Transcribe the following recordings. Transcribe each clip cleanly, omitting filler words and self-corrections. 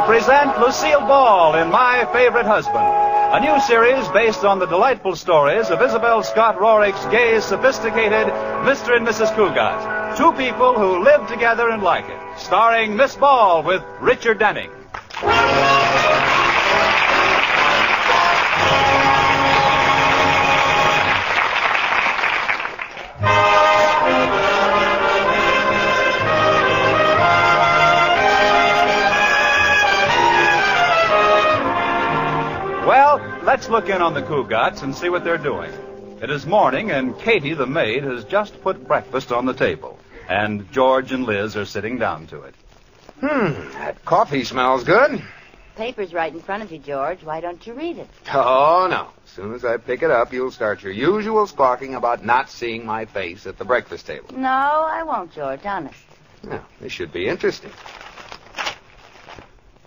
present Lucille Ball in My Favorite Husband, a new series based on the delightful stories of Isabel Scott Rorick's gay, sophisticated Mr. and Mrs. Cougat. Two people who live together and like it. Starring Miss Ball with Richard Denning. Let's look in on the Cougats and see what they're doing. It is morning, and Katie, the maid, has just put breakfast on the table. And George and Liz are sitting down to it. That coffee smells good. Paper's right in front of you, George. Why don't you read it? Oh, no. As soon as I pick it up, you'll start your usual squawking about not seeing my face at the breakfast table. No, I won't, George, honest. Now, this should be interesting.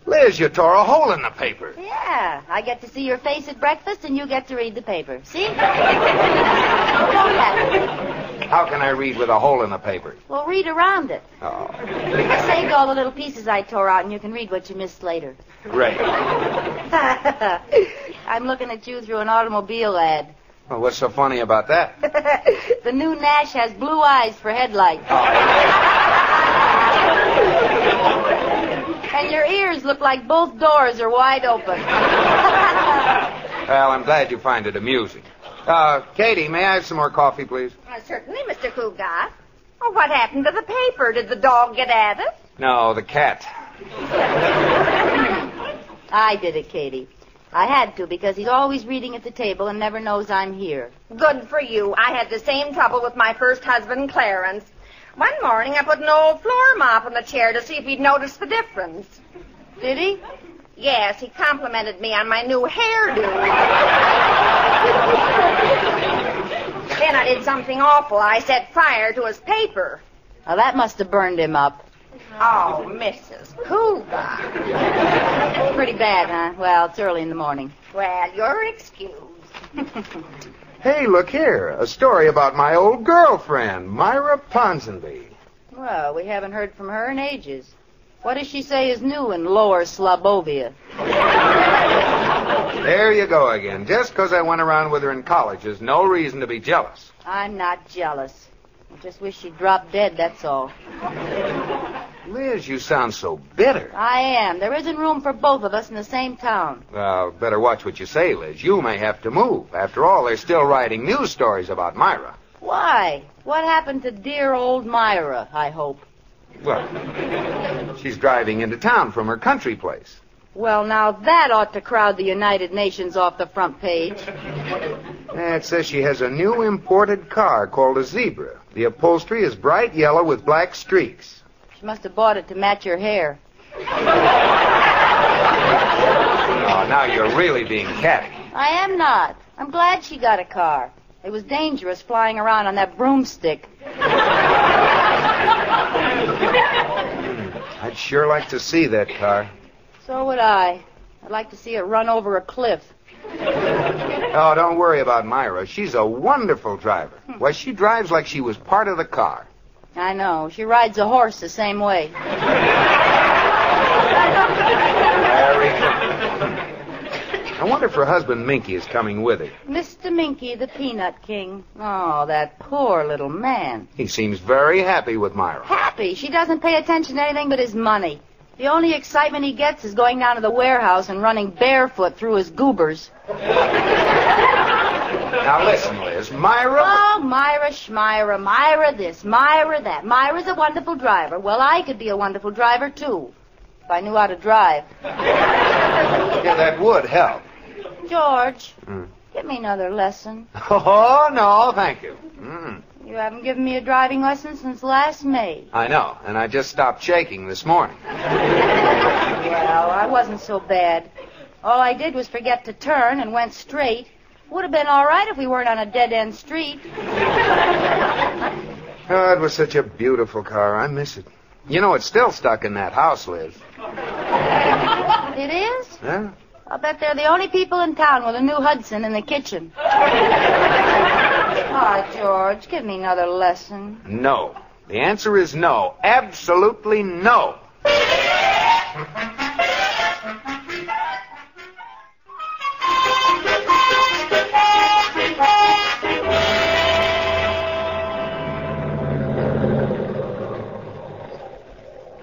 Liz, you tore a hole in the paper. Yeah, I get to see your face at breakfast, and you get to read the paper. See? Don't have to. How can I read with a hole in the paper? Well, read around it. Oh. I saved all the little pieces I tore out, and you can read what you missed later. Great. I'm looking at you through an automobile ad. Well, what's so funny about that? The new Nash has blue eyes for headlights. And your ears look like both doors are wide open. Well, I'm glad you find it amusing. Katie, may I have some more coffee, please? Certainly, Mr. Cougat. Oh, what happened to the paper? Did the dog get at it? No, the cat. I did it, Katie. I had to, because he's always reading at the table and never knows I'm here. Good for you. I had the same trouble with my first husband, Clarence. One morning, I put an old floor mop in the chair to see if he'd noticed the difference. Did he? Yes, he complimented me on my new hairdo. Then I did something awful. I set fire to his paper. Well, that must have burned him up. Oh, Mrs. Cougat. Pretty bad, huh? Well, it's early in the morning. Well, you're excused. Hey, look here. A story about my old girlfriend, Myra Ponsonby. Well, we haven't heard from her in ages. What does she say is new in Lower Slobovia? There you go again. Just because I went around with her in college is no reason to be jealous. I'm not jealous. I just wish she'd drop dead, that's all. Liz, you sound so bitter. I am. There isn't room for both of us in the same town. Well, better watch what you say, Liz. You may have to move. After all, they're still writing news stories about Myra. Why? What happened to dear old Myra, I hope? Well, she's driving into town from her country place. Well, now that ought to crowd the United Nations off the front page. It says she has a new imported car called a Zebra. The upholstery is bright yellow with black streaks. She must have bought it to match your hair. Oh, now you're really being catty. I am not. I'm glad she got a car. It was dangerous flying around on that broomstick. I'd sure like to see that car. So would I. I'd like to see it run over a cliff. Oh, don't worry about Myra. She's a wonderful driver. Why, she drives like she was part of the car. I know. She rides a horse the same way. Very good. I wonder if her husband Minky is coming with her. Mr. Minky, the Peanut King. Oh, that poor little man. He seems very happy with Myra. Happy? She doesn't pay attention to anything but his money. The only excitement he gets is going down to the warehouse and running barefoot through his goobers. Now listen, Liz, Myra... Oh, Myra Schmyra, Myra this, Myra that. Myra's a wonderful driver. Well, I could be a wonderful driver, too, if I knew how to drive. Yeah, that would help. George, give me another lesson. Oh, no, thank you. You haven't given me a driving lesson since last May. I know, and I just stopped shaking this morning. Well, I wasn't so bad. All I did was forget to turn and went straight. Would have been all right if we weren't on a dead-end street. Oh, it was such a beautiful car. I miss it. You know, it's still stuck in that house, Liz. It is? Yeah. I'll bet they're the only people in town with a new Hudson in the kitchen. Oh, George, give me another lesson. No. The answer is no. Absolutely no.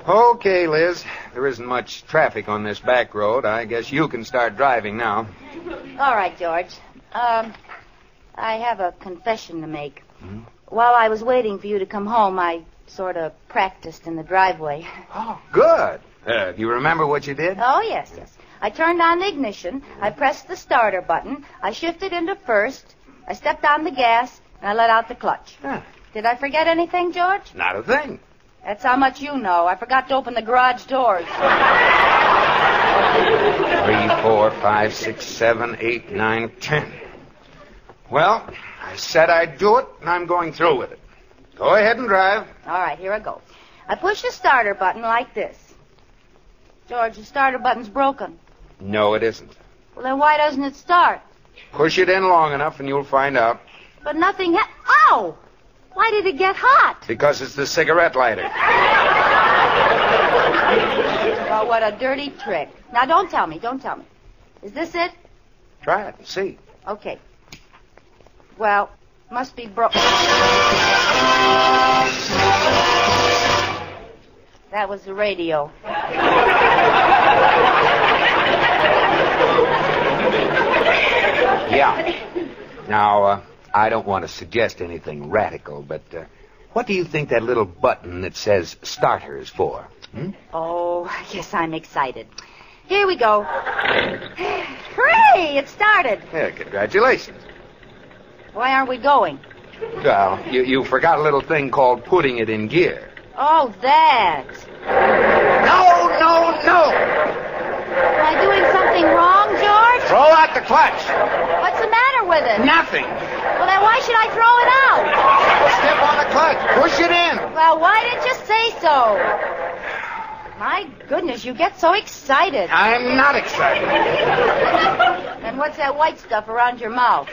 Okay, Liz. There isn't much traffic on this back road. I guess you can start driving now. All right, George. I have a confession to make. While I was waiting for you to come home, I sort of practiced in the driveway. Oh, good. Do you remember what you did? Oh, yes. I turned on the ignition. I pressed the starter button. I shifted into first. I stepped on the gas, and I let out the clutch. Huh. Did I forget anything, George? Not a thing. That's how much you know. I forgot to open the garage doors. 3, 4, 5, 6, 7, 8, 9, 10. Well, I said I'd do it, and I'm going through with it. Go ahead and drive. All right, here I go. I push the starter button like this. George, the starter button's broken. No, it isn't. Well, then why doesn't it start? Push it in long enough, and you'll find out. But nothing Ow! Why did it get hot? Because it's the cigarette lighter. Oh, what a dirty trick. Now, don't tell me. Is this it? Try it and see. Okay. Well, must be broken. That was the radio. Yeah. Now, I don't want to suggest anything radical, but what do you think that little button that says starter is for? Oh, yes, I'm excited. Here we go. Hooray! It started. Yeah, congratulations. Why aren't we going? Well, you forgot a little thing called putting it in gear. Oh, that. No! Am I doing something wrong, George? Throw out the clutch. What's the matter with it? Nothing. Well, then why should I throw it out? Step on the clutch. Push it in. Well, why didn't you say so? My goodness, you get so excited. I'm not excited. And what's that white stuff around your mouth?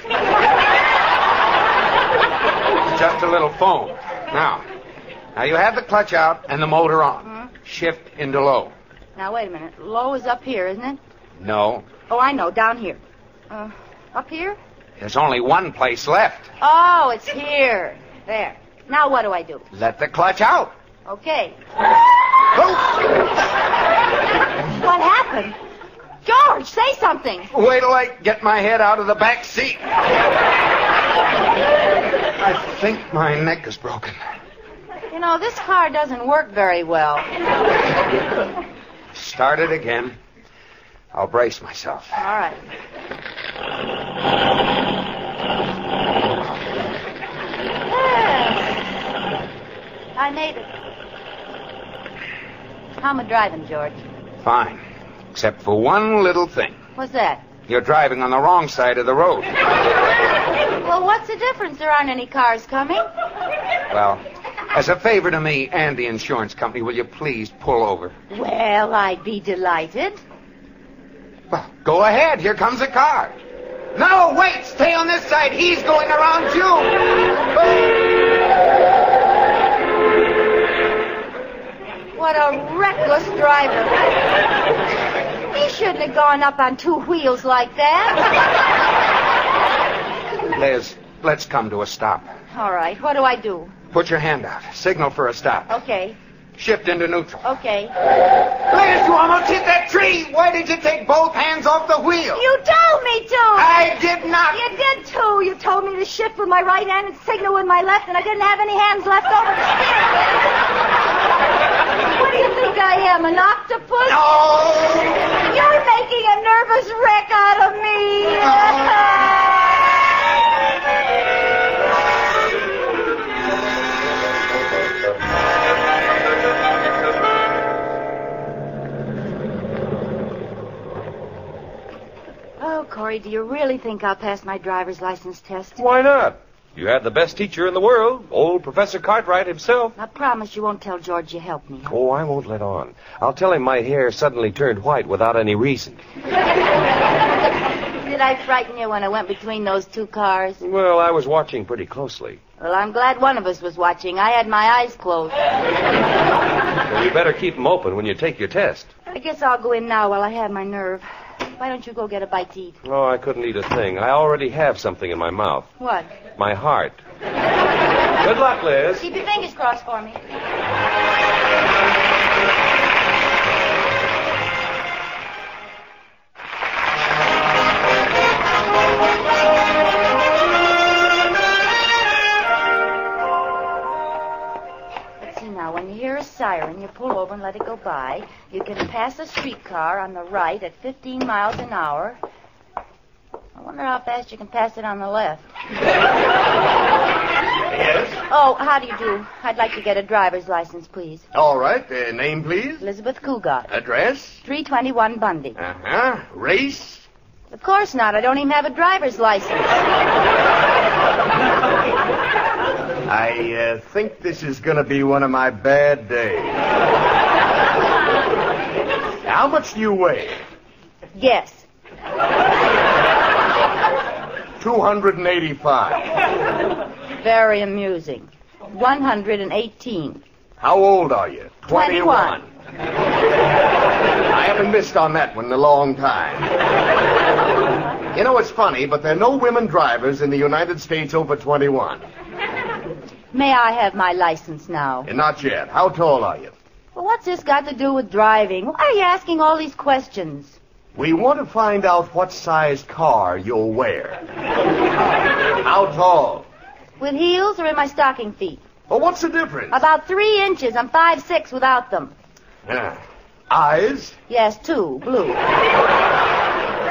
It's just a little foam. Now you have the clutch out and the motor on. Shift into low. Now, wait a minute. Low is up here, isn't it? No. Oh, I know. Down here. Up here? There's only one place left. Oh, it's here. There. Now what do I do? Let the clutch out. Okay. Oh. What happened? George, say something. Wait till I get my head out of the back seat. I think my neck is broken. You know, this car doesn't work very well. Start it again. I'll brace myself. All right. I made it. How am I driving, George? Fine. Except for one little thing. What's that? You're driving on the wrong side of the road. Well, what's the difference? There aren't any cars coming. Well, as a favor to me and the insurance company, will you please pull over? Well, I'd be delighted. Well, go ahead. Here comes a car. No, wait. Stay on this side. He's going around you. What a reckless driver. He shouldn't have gone up on two wheels like that. Liz, let's come to a stop. All right, what do I do? Put your hand out. Signal for a stop. Okay. Shift into neutral. Okay. Liz, you almost hit that tree. Why did you take both hands off the wheel? You told me to. I did not. You did too. You told me to shift with my right hand and signal with my left, and I didn't have any hands left over to steer. What do you think I am, an octopus? No. You're making a nervous wreck out of me. Oh, Corey, do you really think I'll pass my driver's license test? Why not? You have the best teacher in the world, old Professor Cartwright himself. I promise you won't tell George you helped me. Oh, I won't let on. I'll tell him my hair suddenly turned white without any reason. Did I frighten you when I went between those two cars? Well, I was watching pretty closely. Well, I'm glad one of us was watching. I had my eyes closed. Well, you better keep them open when you take your test. I guess I'll go in now while I have my nerve. Why don't you go get a bite to eat? Oh, I couldn't eat a thing. I already have something in my mouth. What? My heart. Good luck, Liz. Keep your fingers crossed for me. when you hear a siren, you pull over and let it go by. You can pass a streetcar on the right at 15 miles an hour. I wonder how fast you can pass it on the left. Yes? Oh, how do you do? I'd like to get a driver's license, please. All right. Name, please? Elizabeth Cougat. Address? 321 Bundy. Uh-huh. Race? Of course not. I don't even have a driver's license. I think this is going to be one of my bad days. How much do you weigh? Yes. 285. Very amusing. 118. How old are you? 21. I haven't missed on that one in a long time. You know, it's funny, but there are no women drivers in the United States over 21. May I have my license now? Not yet. How tall are you? Well, what's this got to do with driving? Why are you asking all these questions? We want to find out what size car you'll wear. How tall? With heels or in my stocking feet? Well, what's the difference? About 3 inches. I'm 5'6" without them. Eyes? Yes, 2. Blue.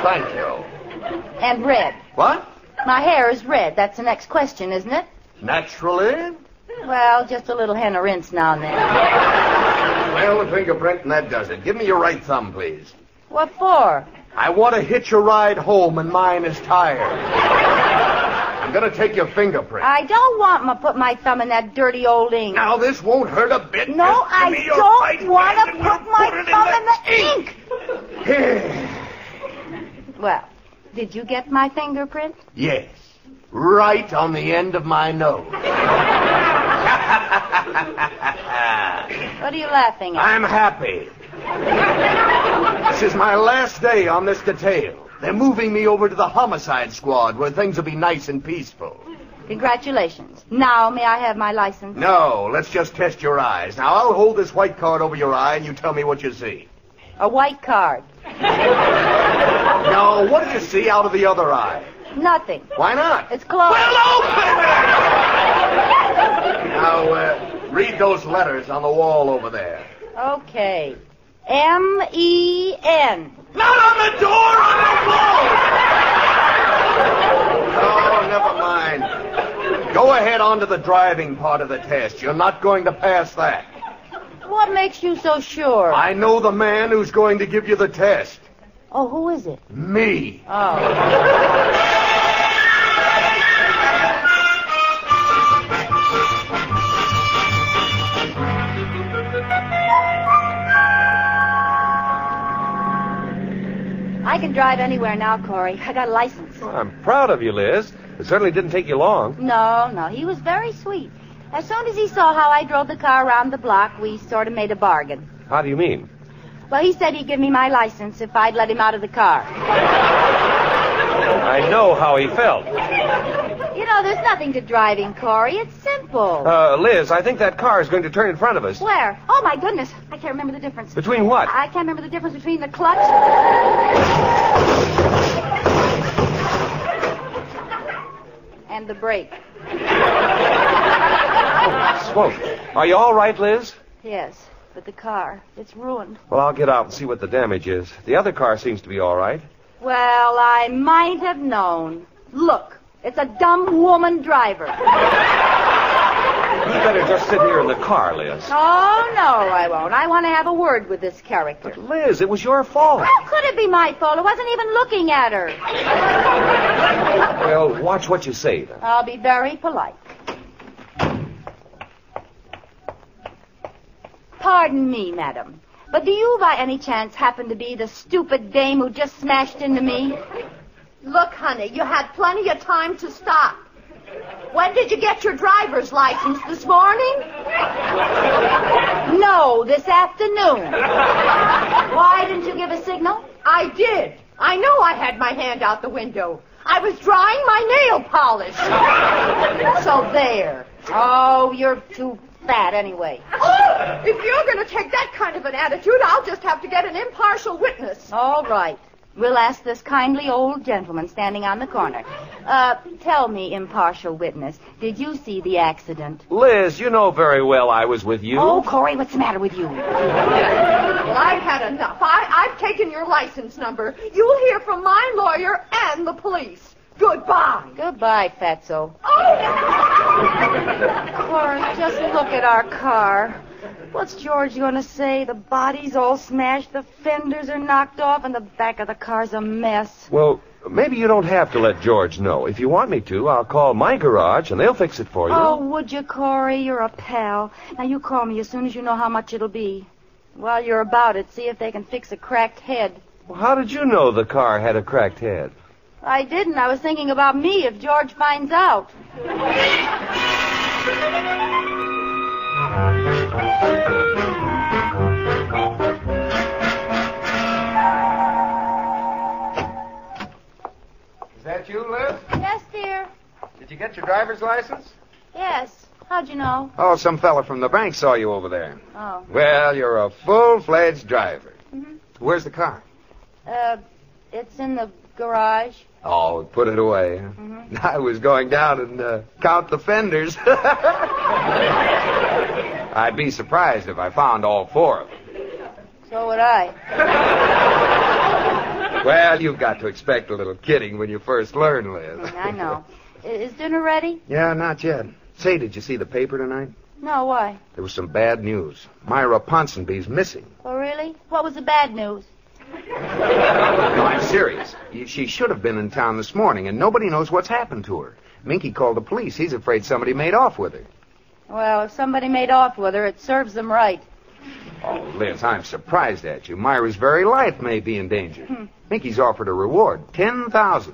Thank you. And red. What? My hair is red. That's the next question, isn't it? Naturally? Well, just a little henna rinse now and then. Well, the fingerprint, and that does it. Give me your right thumb, please. What for? I want to hitch a ride home, and mine is tired. I'm going to take your fingerprint. I don't want to put my thumb in that dirty old ink. Now, this won't hurt a bit. No, Just give I me your don't right want hand to and put we'll my it thumb in the ink. Well, did you get my fingerprint? Yes. Right on the end of my nose. What are you laughing at? I'm happy. This is my last day on this detail. They're moving me over to the homicide squad where things will be nice and peaceful. Congratulations. Now, may I have my license? No, let's just test your eyes. Now, I'll hold this white card over your eye and you tell me what you see. A white card. Now, what do you see out of the other eye? Nothing. Why not? It's closed. Well, open it! Now, read those letters on the wall over there. Okay. M-E-N. Not on the door, on the wall! Oh, never mind. Go ahead on to the driving part of the test. You're not going to pass that. What makes you so sure? I know the man who's going to give you the test. Oh, who is it? Me. Oh. I can drive anywhere now, Corey. I got a license. Well, I'm proud of you, Liz. It certainly didn't take you long. No, he was very sweet. As soon as he saw how I drove the car around the block, we sort of made a bargain. How do you mean? Well, he said he'd give me my license if I'd let him out of the car. I know how he felt. You know, there's nothing to driving, Corey. It's simple. Liz, I think that car is going to turn in front of us. Where? Oh, my goodness. I can't remember the difference. Between what? I can't remember the difference between the clutch and the brake. Smoke. Are you all right, Liz? Yes, but the car, it's ruined. Well, I'll get out and see what the damage is. The other car seems to be all right. Well, I might have known. Look, it's a dumb woman driver. You better just sit here in the car, Liz. Oh, no, I won't. I want to have a word with this character. But, Liz, it was your fault. How could it be my fault? I wasn't even looking at her. Well, watch what you say, then. I'll be very polite. Pardon me, madam, but do you by any chance happen to be the stupid dame who just smashed into me? Look, honey, you had plenty of time to stop. When did you get your driver's license? This morning? No, this afternoon. Why didn't you give a signal? I did. I know I had my hand out the window. I was drying my nail polish. So there. Oh, you're too fat anyway. Oh, if you're going to take that kind of an attitude, I'll just have to get an impartial witness. All right. We'll ask this kindly old gentleman standing on the corner. Tell me, impartial witness, did you see the accident? Liz, you know very well I was with you. Oh, Corey, what's the matter with you? Well, I've had enough. I've taken your license number. You'll hear from my lawyer and the police. Goodbye. Goodbye, Fatso. Oh! Corey, just look at our car. What's George going to say? The body's all smashed, the fenders are knocked off, and the back of the car's a mess. Well, maybe you don't have to let George know. If you want me to, I'll call my garage, and they'll fix it for you. Oh, would you, Corey? You're a pal. Now, you call me as soon as you know how much it'll be. While you're about it, see if they can fix a cracked head. Well, how did you know the car had a cracked head? I didn't. I was thinking about me if George finds out. Is that you, Liz? Yes, dear. Did you get your driver's license? Yes. How'd you know? Oh, some fella from the bank saw you over there. Oh. Well, you're a full-fledged driver. Mm-hmm. Where's the car? It's in the garage. Oh, put it away. Huh? Mm-hmm. I was going down and count the fenders. I'd be surprised if I found all 4 of them. So would I. Well, you've got to expect a little kidding when you first learn, Liz. I know. Is dinner ready? Yeah, not yet. Say, did you see the paper tonight? No, why? There was some bad news. Myra Ponsonby's missing. Oh, really? What was the bad news? No, I'm serious. She should have been in town this morning, and nobody knows what's happened to her. Minky called the police. He's afraid somebody made off with her. Well, if somebody made off with her, it serves them right. Oh, Liz, I'm surprised at you. Myra's very life may be in danger. Minky's offered a reward, $10,000.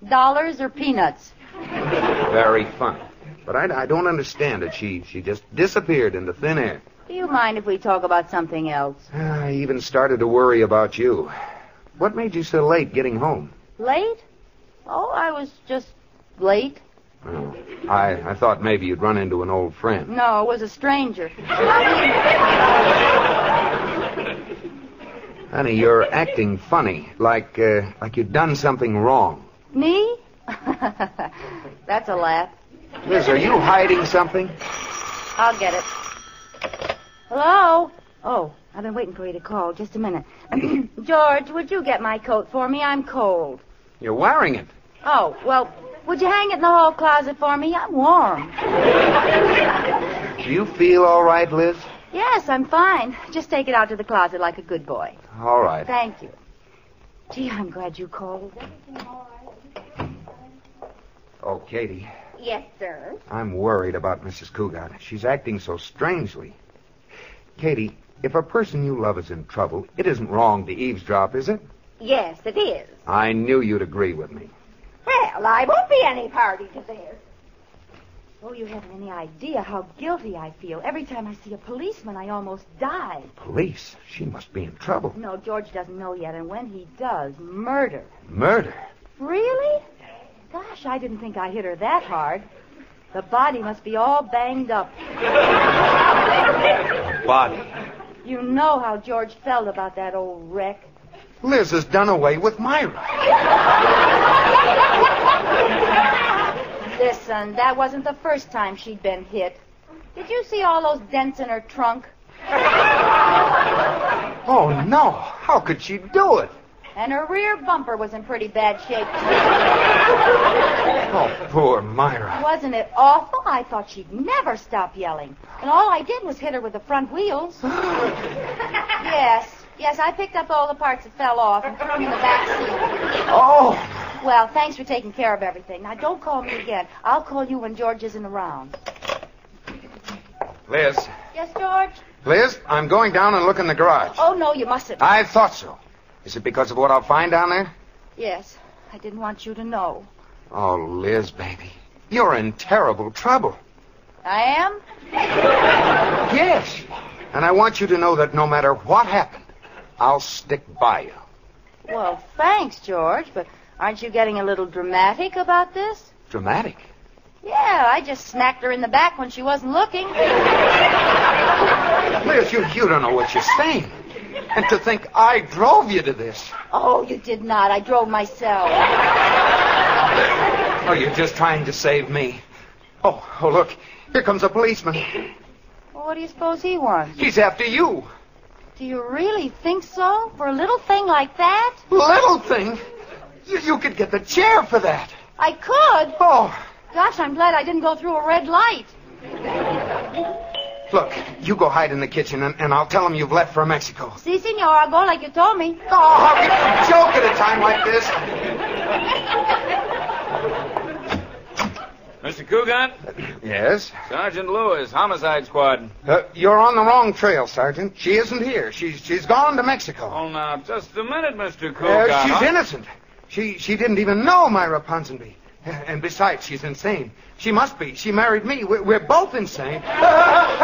Dollars or peanuts? Very funny. But I don't understand it. She just disappeared into thin air. Do you mind if we talk about something else? I even started to worry about you. What made you so late getting home? Late? Oh, I was just late. Oh, I thought maybe you'd run into an old friend. No, it was a stranger. Honey, you're acting funny, like you've done something wrong. Me? That's a laugh. Liz, are you hiding something? I'll get it. Hello? Oh, I've been waiting for you to call. Just a minute. George, would you get my coat for me? I'm cold. You're wearing it. Oh, well, would you hang it in the hall closet for me? I'm warm. Do you feel all right, Liz? Yes, I'm fine. Just take it out to the closet like a good boy. All right. Thank you. Gee, I'm glad you called. Oh, Katie, Yes, sir. I'm worried about Mrs. Cougat. She's acting so strangely. Katie, if a person you love is in trouble, it isn't wrong to eavesdrop, is it? Yes, it is. I knew you'd agree with me. Well, I won't be any party to this. Oh, you haven't any idea how guilty I feel. Every time I see a policeman, I almost die. Police? She must be in trouble. No, George doesn't know yet, and when he does, murder. Murder? Really? Gosh, I didn't think I hit her that hard. The body must be all banged up. Body. You know how George felt about that old wreck. Liz has done away with Myra. Listen, that wasn't the first time she'd been hit. Did you see all those dents in her trunk? Oh, no. How could she do it? And her rear bumper was in pretty bad shape, too. Oh, poor Myra. Wasn't it awful? I thought she'd never stop yelling. And all I did was hit her with the front wheels. Yes, I picked up all the parts that fell off and threw them in the back seat. Oh. Well, thanks for taking care of everything. Now, don't call me again. I'll call you when George isn't around. Liz. Yes, George? Liz, I'm going down and look in the garage. Oh, no, you mustn't. I thought so. Is it because of what I'll find down there? Yes, I didn't want you to know. Oh, Liz, baby. You're in terrible trouble. I am? Yes. And I want you to know that no matter what happened, I'll stick by you. Well, thanks, George, but aren't you getting a little dramatic about this? Dramatic? Yeah, I just smacked her in the back when she wasn't looking. Liz, you don't know what you're saying. And to think I drove you to this. Oh, you did not. I drove myself. Oh, you're just trying to save me. Oh, look. Here comes a policeman. Well, what do you suppose he wants? He's after you. Do you really think so? For a little thing like that? Little thing? You could get the chair for that. I could? Oh. Gosh, I'm glad I didn't go through a red light. Look, you go hide in the kitchen, and I'll tell him you've left for Mexico. Si, senor. I'll go like you told me. Oh, how can you joke at a time like this? Mr. Cougat? Yes? Sergeant Lewis, Homicide Squad. You're on the wrong trail, Sergeant. She isn't here. She's gone to Mexico. Oh, now, just a minute, Mr. Cougat. She's innocent. She didn't even know Myra Ponsonby. And besides, she's insane. She must be. She married me. We're both insane. Cougat,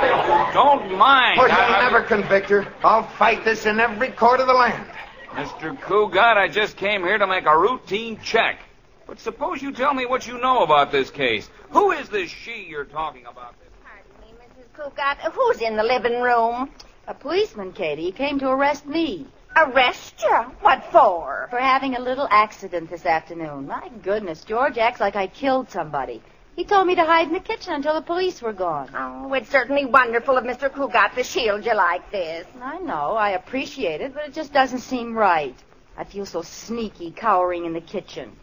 if you don't mind. Oh, you'll never convict her. I'll fight this in every court of the land. Mr. Cougat, I just came here to make a routine check. But suppose you tell me what you know about this case. Who is this she you're talking about? Pardon me, Mrs. Cougat. Who's in the living room? A policeman, Katie. He came to arrest me. Arrest you? What for? For having a little accident this afternoon. My goodness, George acts like I killed somebody. He told me to hide in the kitchen until the police were gone. Oh, it's certainly wonderful of Mr. Cougat to shield you like this. I know. I appreciate it, but it just doesn't seem right. I feel so sneaky cowering in the kitchen.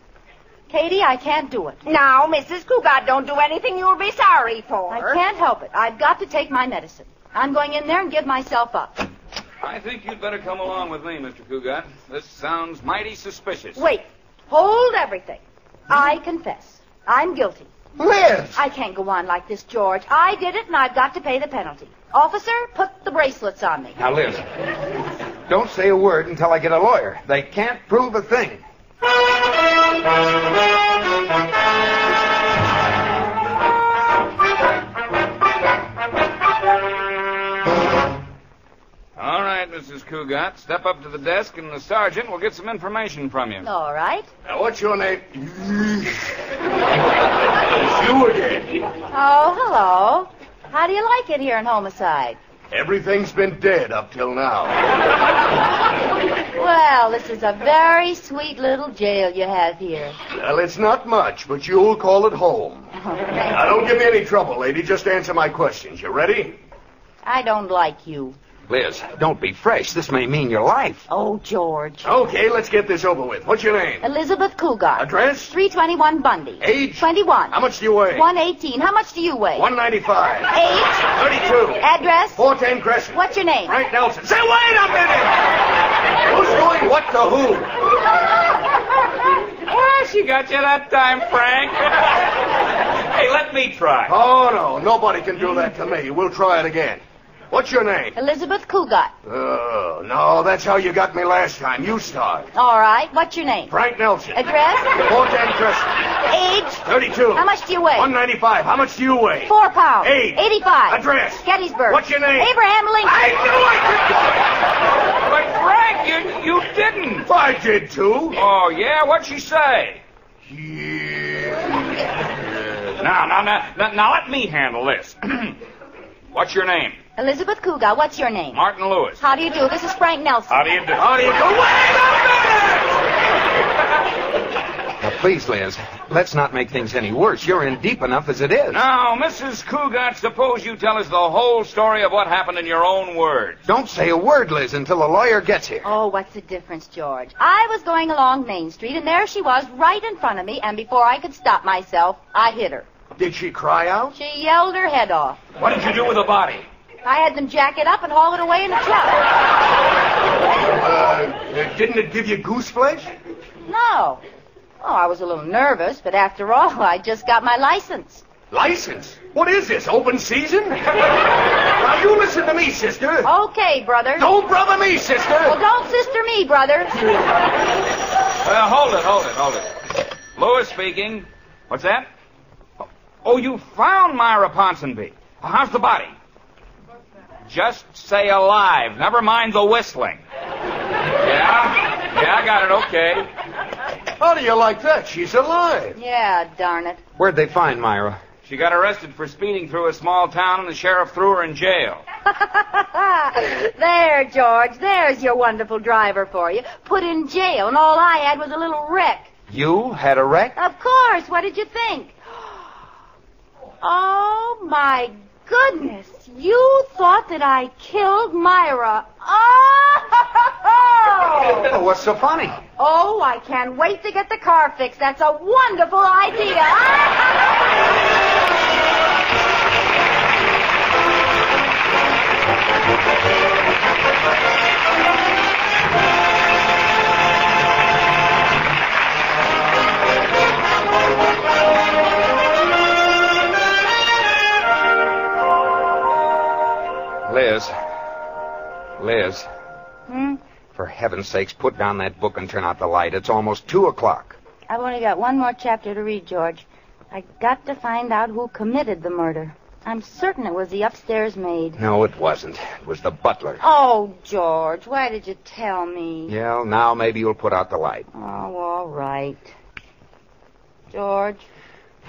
Katie, I can't do it. Now, Mrs. Cougat, don't do anything you'll be sorry for. I can't help it. I've got to take my medicine. I'm going in there and give myself up. I think you'd better come along with me, Mr. Cougat. This sounds mighty suspicious. Wait. Hold everything. I confess. I'm guilty. Liz! I can't go on like this, George. I did it, and I've got to pay the penalty. Officer, put the bracelets on me. Now, Liz, don't say a word until I get a lawyer. They can't prove a thing. All right, Mrs. Cougat, step up to the desk, and the sergeant will get some information from you. All right. Now, what's your name? It's you again. Oh, hello. How do you like it here in Homicide? Everything's been dead up till now. Well, this is a very sweet little jail you have here. Well, it's not much, but you'll call it home. Now, don't give me any trouble, lady. Just answer my questions. You ready? I don't like you. Liz, don't be fresh. This may mean your life. Oh, George. Okay, let's get this over with. What's your name? Elizabeth Cougat. Address? 321 Bundy. Age? 21. How much do you weigh? 118. How much do you weigh? 195. Age? 32. Address? 410 Crescent. What's your name? Frank Nelson. Say, wait a minute! Who's doing what to who? Well, she got you that time, Frank. Hey, let me try. Oh, no. Nobody can do that to me. We'll try it again. What's your name? Elizabeth Cougat. Oh, no, that's how you got me last time. You start. All right. What's your name? Frank Nelson. Address? 410 Crescent. Age? 32. How much do you weigh? 195. How much do you weigh? 4 pounds. Age? 85. Address? Gettysburg. What's your name? Abraham Lincoln. I knew I But, Frank, you didn't. could do it. I did, too. Oh, yeah? What'd she say? Yeah. Now, let me handle this. What's your name? Elizabeth Cougat. What's your name? Martin Lewis. How do you do? This is Frank Nelson. How do you do? How do you go? Wait a minute! Now, please, Liz, let's not make things any worse. You're in deep enough as it is. Now, Mrs. Cougat, suppose you tell us the whole story of what happened in your own words. Don't say a word, Liz, until the lawyer gets here. Oh, what's the difference, George? I was going along Main Street, and there she was right in front of me, and before I could stop myself, I hit her. Did she cry out? She yelled her head off. What did you do with the body? I had them jack it up and haul it away in a truck. Didn't it give you goose flesh? No. Oh, I was a little nervous, but after all, I just got my license. License? What is this, open season? Now, you listen to me, sister. Okay, brother. Don't brother me, sister. Well, don't sister me, brother. Hold it. Lewis speaking. What's that? Oh, you found Myra Ponsonby. How's the body? Just say alive. Never mind the whistling. Yeah, I got it. Okay. How do you like that? She's alive. Yeah, darn it. Where'd they find Myra? She got arrested for speeding through a small town, and the sheriff threw her in jail. There, George. There's your wonderful driver for you. Put in jail, and all I had was a little wreck. You had a wreck? Of course. What did you think? Oh, my goodness. You thought that I killed Myra. Oh, what's so funny? Oh, I can't wait to get the car fixed. That's a wonderful idea. Liz. For heaven's sakes, put down that book and turn out the light. It's almost 2 o'clock. I've only got one more chapter to read, George. I got to find out who committed the murder. I'm certain it was the upstairs maid. No, it wasn't. It was the butler. Oh, George, why did you tell me? Yeah, now maybe you'll put out the light. Oh, all right. George?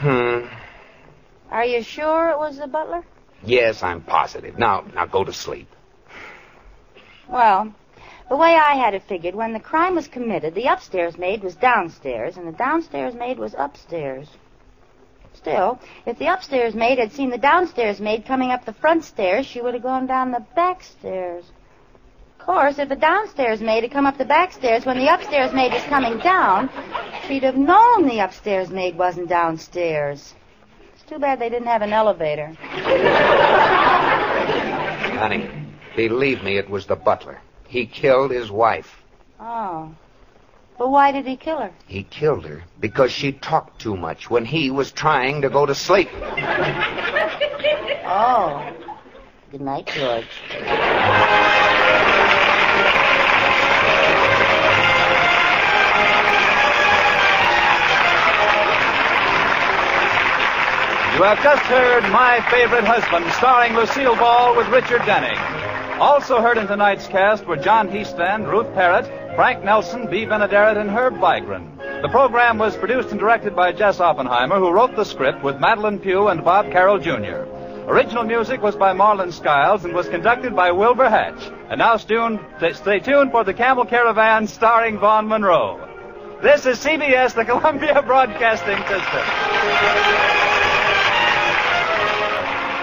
Are you sure it was the butler? Yes, I'm positive. Now go to sleep. Well, the way I had it figured, when the crime was committed, the upstairs maid was downstairs, and the downstairs maid was upstairs. Still, if the upstairs maid had seen the downstairs maid coming up the front stairs, she would have gone down the back stairs. Of course, if the downstairs maid had come up the back stairs when the upstairs maid was coming down, she'd have known the upstairs maid wasn't downstairs. It's too bad they didn't have an elevator. Honey, believe me, it was the butler. He killed his wife. Oh. But why did he kill her? He killed her because she talked too much when he was trying to go to sleep. Oh. Good night, George. You have just heard My Favorite Husband, starring Lucille Ball with Richard Denning. Also heard in tonight's cast were John Heastand, Ruth Parrott, Frank Nelson, Bea Benaderet, and Herb Vigran. The program was produced and directed by Jess Oppenheimer, who wrote the script with Madeline Pugh and Bob Carroll, Jr. Original music was by Marlon Skiles and was conducted by Wilbur Hatch. And now stay tuned for The Camel Caravan, starring Vaughn Monroe. This is CBS, the Columbia Broadcasting System.